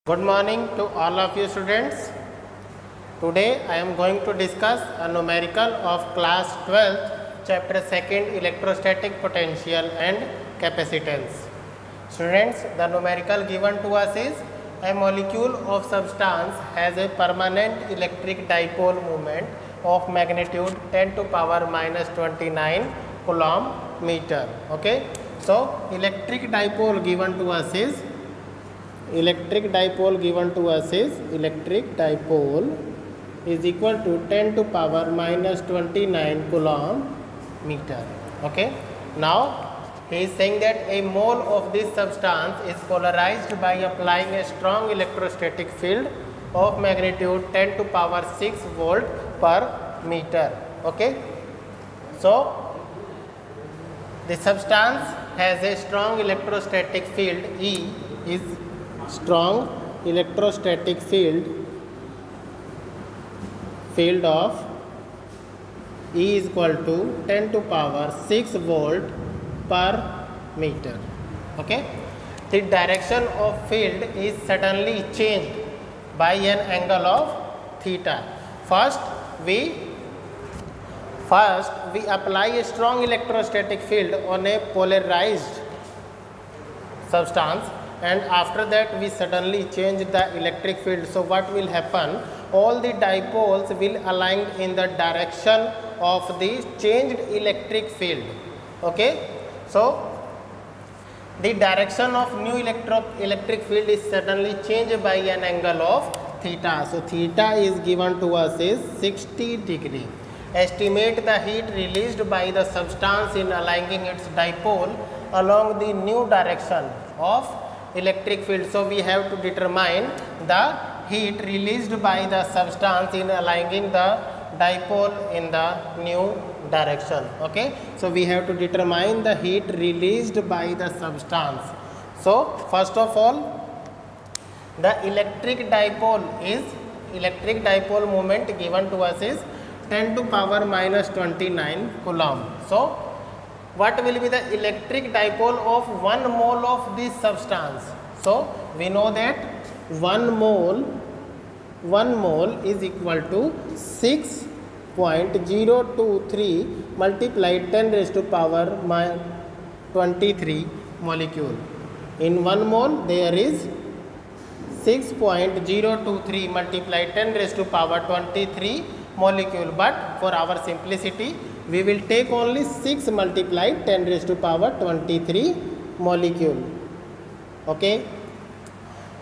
Good morning to all of you students. Today I am going to discuss a numerical of class 12th chapter 2nd electrostatic potential and capacitance. Students, the numerical given to us is a molecule of substance has a permanent electric dipole moment of magnitude 10 to power minus 29 coulomb meter. Okay. So electric dipole given to us is electric dipole is equal to 10 to power minus 29 coulomb meter. Okay. Now he is saying that a mole of this substance is polarized by applying a strong electrostatic field of magnitude 10 to power 6 volt per meter. Okay. So the substance has a strong electrostatic field. E is strong electrostatic field of E is equal to 10 to power 6 volt per meter. Okay. The direction of field is suddenly changed by an angle of theta. First we apply a strong electrostatic field on a polarized substance, and after that we suddenly change the electric field. So what will happen? All the dipoles will align in the direction of the changed electric field. Okay. So the direction of new electric field is suddenly changed by an angle of theta. So theta is given to us is 60 degree. Estimate the heat released by the substance in aligning its dipole along the new direction of electric field. So we have to determine the heat released by the substance in aligning the dipole in the new direction. Okay. So we have to determine the heat released by the substance. So first of all, the electric dipole moment given to us is 10 to power minus 29 coulomb. So what will be the electric dipole of 1 mole of this substance? So we know that 1 mole is equal to 6.023 multiplied 10 raised to power 23 molecule. In 1 mole there is 6.023 multiplied 10 raised to power 23 molecule, but for our simplicity we will take only 6 multiplied 10 raised to power 23 molecule. Okay.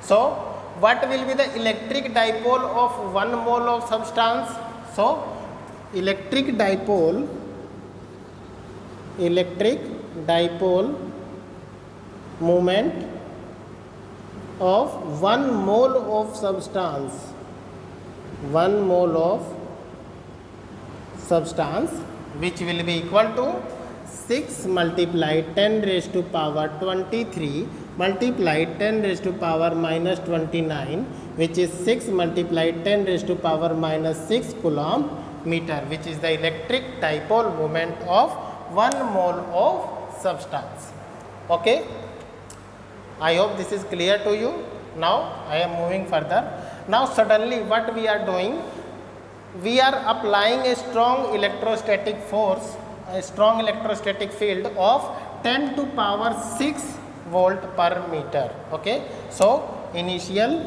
So what will be the electric dipole of 1 mole of substance? So electric dipole moment of 1 mole of substance, 1 mole of substance, which will be equal to 6 multiplied 10 raised to power 23 multiplied 10 raised to power minus 29, which is 6 multiplied 10 raised to power minus 6 coulomb meter, which is the electric dipole moment of 1 mole of substance. Okay. I hope this is clear to you. Now I am moving further. Now suddenly what we are doing? We are applying a strong electrostatic force, a strong electrostatic field of 10 to power 6 volt per meter. Okay. So initial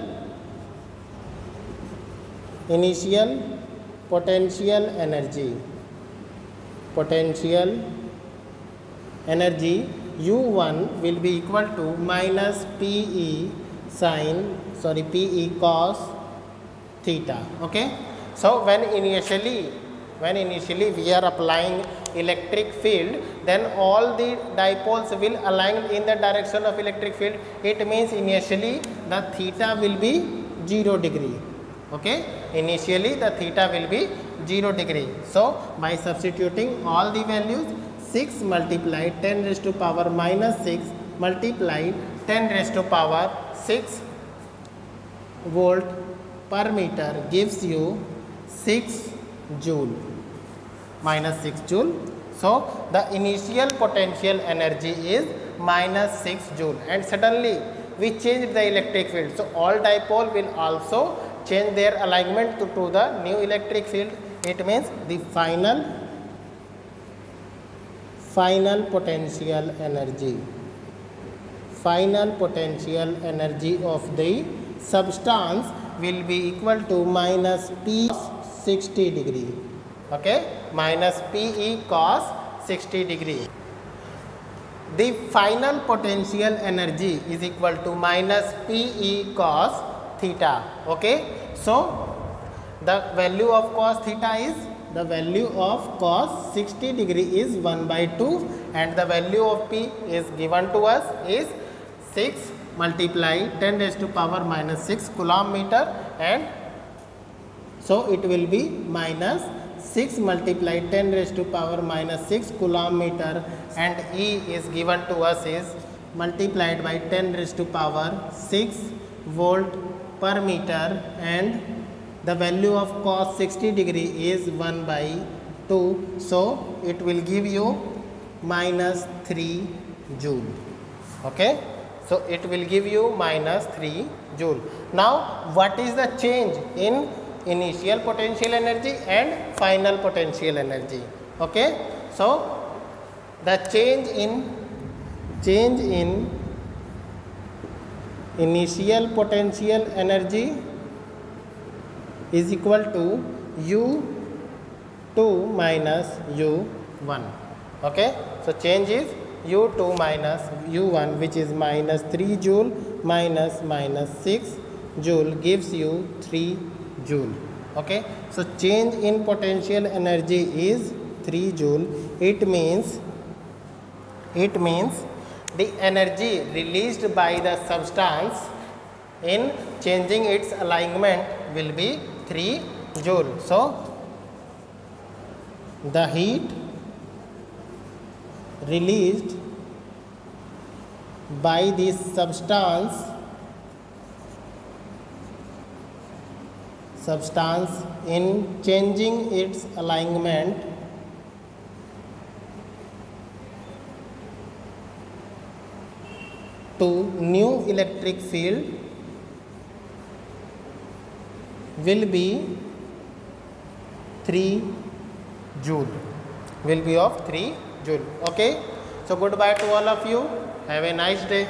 potential energy U1 will be equal to minus PE cos theta. Okay. So when initially we are applying electric field, then all the dipoles will align in the direction of electric field. It means initially the theta will be 0 degree. Okay. Initially the theta will be 0 degree. So by substituting all the values, 6 multiplied 10 raised to power minus 6 multiplied 10 raised to power 6 volt per meter gives you 6 joule, minus 6 joule. So the initial potential energy is minus 6 joule, and suddenly we changed the electric field. So all dipole will also change their alignment to the new electric field. It means the final potential energy of the substance will be equal to minus P 60 degree. Okay, minus PE cos 60 degree. The final potential energy is equal to minus PE cos theta. Okay, so the value of cos theta is, the value of cos 60 degree is 1 by 2, and the value of P is given to us is 6 multiply 10 raised to power minus 6 coulomb meter, and so it will be minus 6 multiply 10 raised to power minus 6 coulomb meter, and E is given to us is multiplied by 10 raised to power 6 volt per meter, and the value of cos 60 degree is 1 by 2. So it will give you minus 3 joule. Okay, so it will give you minus 3 joule. Now what is the change in initial potential energy and final potential energy? Okay, so the change in initial potential energy is equal to U2 minus U1. Okay, so change is U2 minus U1, which is minus 3 joule minus 6 joule gives you 3 joule. Okay, so change in potential energy is 3 joule. It means the energy released by the substance in changing its alignment will be 3 joule. So the heat released by this substance in changing its alignment to new electric field will be 3 joule, will be of 3 joule. Okay, so goodbye to all of you. Have a nice day.